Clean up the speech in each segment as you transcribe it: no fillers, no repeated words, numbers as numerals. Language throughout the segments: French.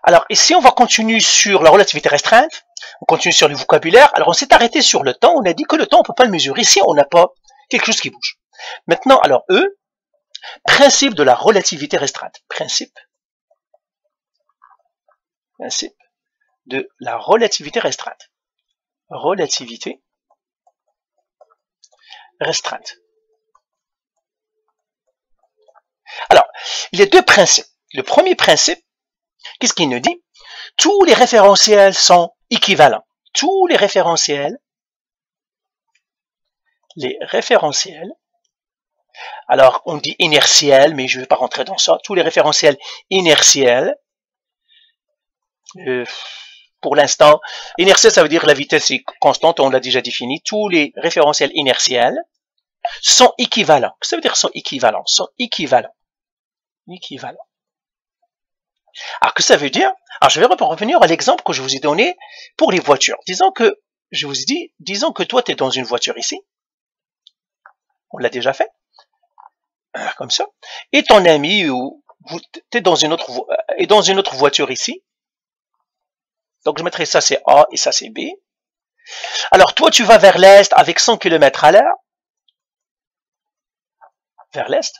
Alors ici, on va continuer sur la relativité restreinte, on continue sur le vocabulaire. Alors on s'est arrêté sur le temps, on a dit que le temps, on ne peut pas le mesurer. Ici, on n'a pas quelque chose qui bouge. Maintenant, alors E, principe de la relativité restreinte. Principe de la relativité restreinte. Relativité restreinte. Alors, il y a deux principes. Le premier principe, qu'est-ce qu'il nous dit? Tous les référentiels sont équivalents. Tous les référentiels, alors on dit inertiels, mais je ne vais pas rentrer dans ça. Tous les référentiels inertiels, pour l'instant, inertiel, ça veut dire la vitesse est constante, on l'a déjà défini. Tous les référentiels inertiels sont équivalents. Ça veut dire sont équivalents, équivalents. Alors, que ça veut dire? Alors, je vais revenir à l'exemple que je vous ai donné pour les voitures. Disons que, je vous ai dit, disons que toi, tu es dans une voiture ici. On l'a déjà fait. Comme ça. Et ton ami, ou tu es dans une autre voiture ici. Donc, je mettrai ça, c'est A et ça, c'est B. Alors, toi, tu vas vers l'est avec 100 km à l'heure. Vers l'est.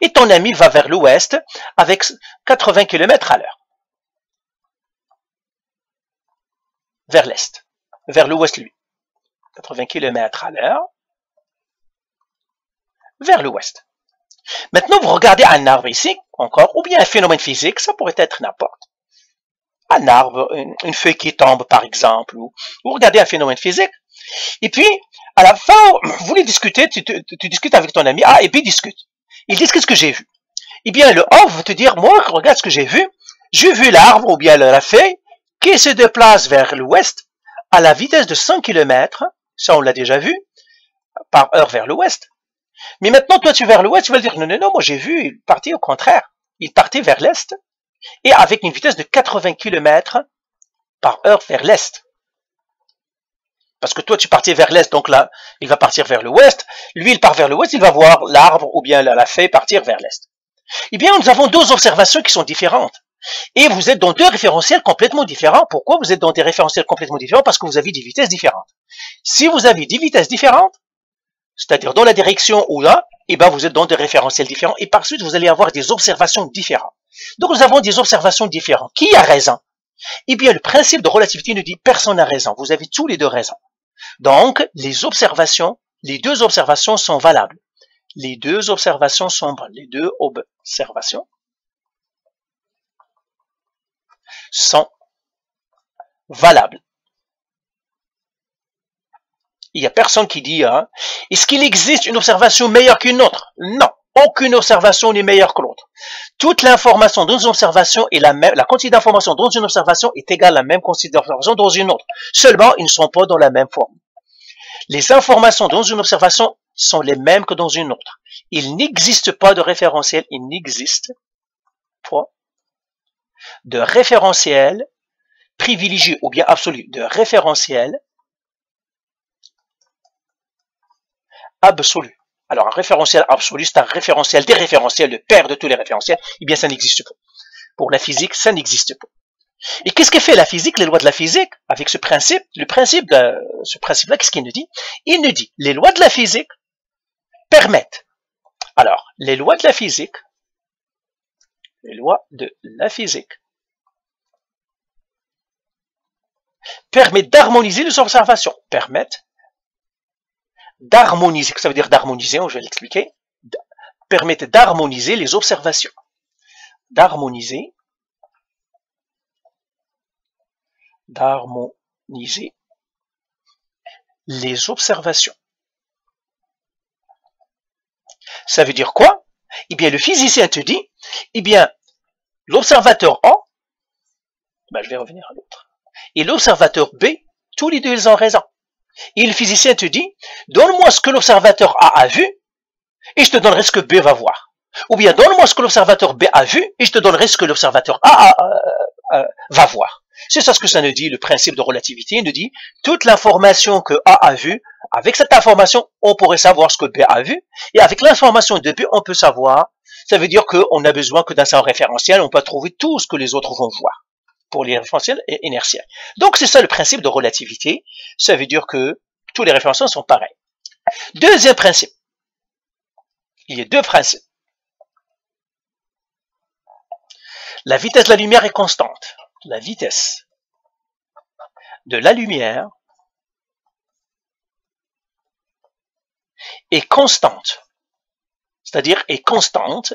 Et ton ami va vers l'ouest avec 80 km à l'heure. Vers l'est. Vers l'ouest, lui. 80 km à l'heure. Vers l'ouest. Maintenant, vous regardez un arbre ici, encore, ou bien un phénomène physique, ça pourrait être n'importe. Un arbre, une feuille qui tombe, par exemple, ou vous regardez un phénomène physique, et puis, à la fin, vous voulez discuter, tu discutes avec ton ami, A et B discutent. Ils disent qu'est-ce que j'ai vu. Eh bien, le A va te dire, moi, regarde ce que j'ai vu l'arbre, ou bien la feuille, qui se déplace vers l'ouest, à la vitesse de 100 km, ça on l'a déjà vu, par heure vers l'ouest. Mais maintenant, toi, tu es vers l'ouest, tu vas dire, non, moi j'ai vu, il partait au contraire. Il partait vers l'est, et avec une vitesse de 80 km par heure vers l'est. Parce que toi, tu partais vers l'est, donc là, il va partir vers l'ouest. Lui, il part vers l'ouest, il va voir l'arbre ou bien la feuille partir vers l'est. Eh bien, nous avons deux observations qui sont différentes. Et vous êtes dans deux référentiels complètement différents. Pourquoi vous êtes dans des référentiels complètement différents? Parce que vous avez des vitesses différentes. Si vous avez des vitesses différentes, c'est-à-dire dans la direction ou là, eh bien, vous êtes dans des référentiels différents. Et par suite, vous allez avoir des observations différentes. Donc, nous avons des observations différentes. Qui a raison? Eh bien, le principe de relativité nous dit personne n'a raison. Vous avez tous les deux raison. Donc, les deux observations sont valables. Les deux observations sont valables. Il n'y a personne qui dit, est-ce qu'il existe une observation meilleure qu'une autre? Non, aucune observation n'est meilleure que l'autre. Toute l'information dans une observation est la même, la quantité d'information dans une observation est égale à la même quantité d'information dans une autre. Seulement, ils ne sont pas dans la même forme. Les informations dans une observation sont les mêmes que dans une autre. Il n'existe pas de référentiel, privilégié ou bien absolu, de référentiel absolu. Alors, un référentiel absolu, c'est un référentiel des référentiels, le père de tous les référentiels. Eh bien, ça n'existe pas. Pour la physique, ça n'existe pas. Et qu'est-ce que fait la physique, les lois de la physique, avec ce principe? Le principe de ce principe-là, qu'est-ce qu'il nous dit? Il nous dit, les lois de la physique permettent. Alors, les lois de la physique permettent d'harmoniser les observations. Permettent d'harmoniser, ça veut dire d'harmoniser, je vais l'expliquer, permettent d'harmoniser les observations. D'harmoniser les observations. Ça veut dire quoi? Eh bien, le physicien te dit, eh bien, l'observateur A, je vais revenir à l'autre, et l'observateur B, tous les deux, ils ont raison. Et le physicien te dit, donne-moi ce que l'observateur A a vu, et je te donnerai ce que B va voir. Ou bien, donne-moi ce que l'observateur B a vu, et je te donnerai ce que l'observateur A va voir. C'est ça ce que ça nous dit, le principe de relativité. Il nous dit, toute l'information que A a vue, avec cette information, on pourrait savoir ce que B a vu, et avec l'information de B, on peut savoir, ça veut dire qu'on a besoin que d'un seul référentiel, on peut trouver tout ce que les autres vont voir. pour les référentiels inertiels. Donc, c'est ça le principe de relativité. Ça veut dire que tous les référentiels sont pareils. Deuxième principe. Il y a deux principes. La vitesse de la lumière est constante. La vitesse de la lumière est constante. C'est-à-dire est constante.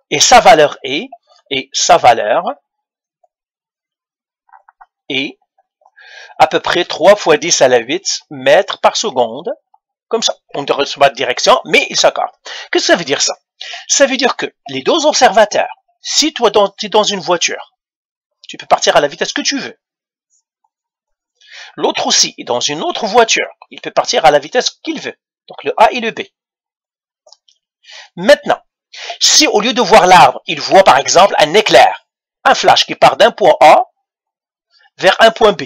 Et sa valeur est à peu près 3 fois 10 à la 8 mètres par seconde. Comme ça, on ne reçoit pas de direction, mais il s'accorde. Qu'est-ce que ça veut dire ça? Ça veut dire que les deux observateurs, si toi tu es dans une voiture, tu peux partir à la vitesse que tu veux. L'autre aussi est dans une autre voiture, il peut partir à la vitesse qu'il veut. Donc le A et le B. Maintenant, si au lieu de voir l'arbre, il voit par exemple un éclair, un flash qui part d'un point A vers un point B.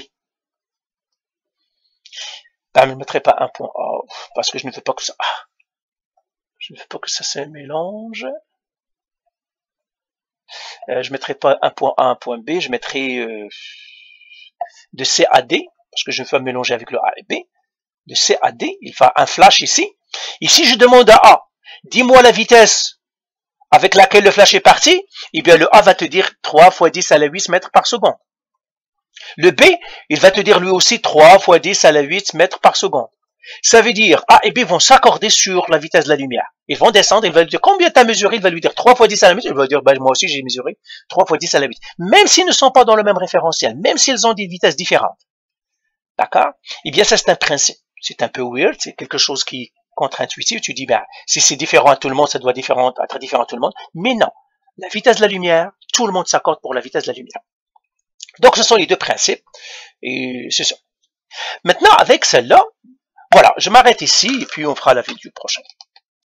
Ben, je ne mettrai pas un point A parce que je ne veux pas que ça, je ne veux pas que ça se mélange. Je ne mettrai pas un point A, un point B, je mettrai de C à D, parce que je ne veux pas mélanger avec le A et B. De C à D, il va un flash ici. Ici, je demande à A, dis-moi la vitesse avec laquelle le flash est parti. Eh bien, le A va te dire 3 fois 10 à la 8 mètres par seconde. Le B, il va te dire lui aussi 3 fois 10 à la 8 mètres par seconde. Ça veut dire A et B vont s'accorder sur la vitesse de la lumière. Ils vont descendre, il va lui dire combien tu as mesuré, il va lui dire 3 fois 10 à la 8, il va lui dire ben, moi aussi j'ai mesuré 3 fois 10 à la 8. Même s'ils ne sont pas dans le même référentiel, même s'ils ont des vitesses différentes. D'accord? Eh bien ça c'est un principe. C'est un peu weird, c'est quelque chose qui est contre-intuitif. Tu dis ben si c'est différent à tout le monde, ça doit être différent à tout le monde. Mais non. La vitesse de la lumière, tout le monde s'accorde pour la vitesse de la lumière. Donc ce sont les deux principes. Et c'est ça. Maintenant avec celle-là, voilà, je m'arrête ici et puis on fera la vidéo prochaine.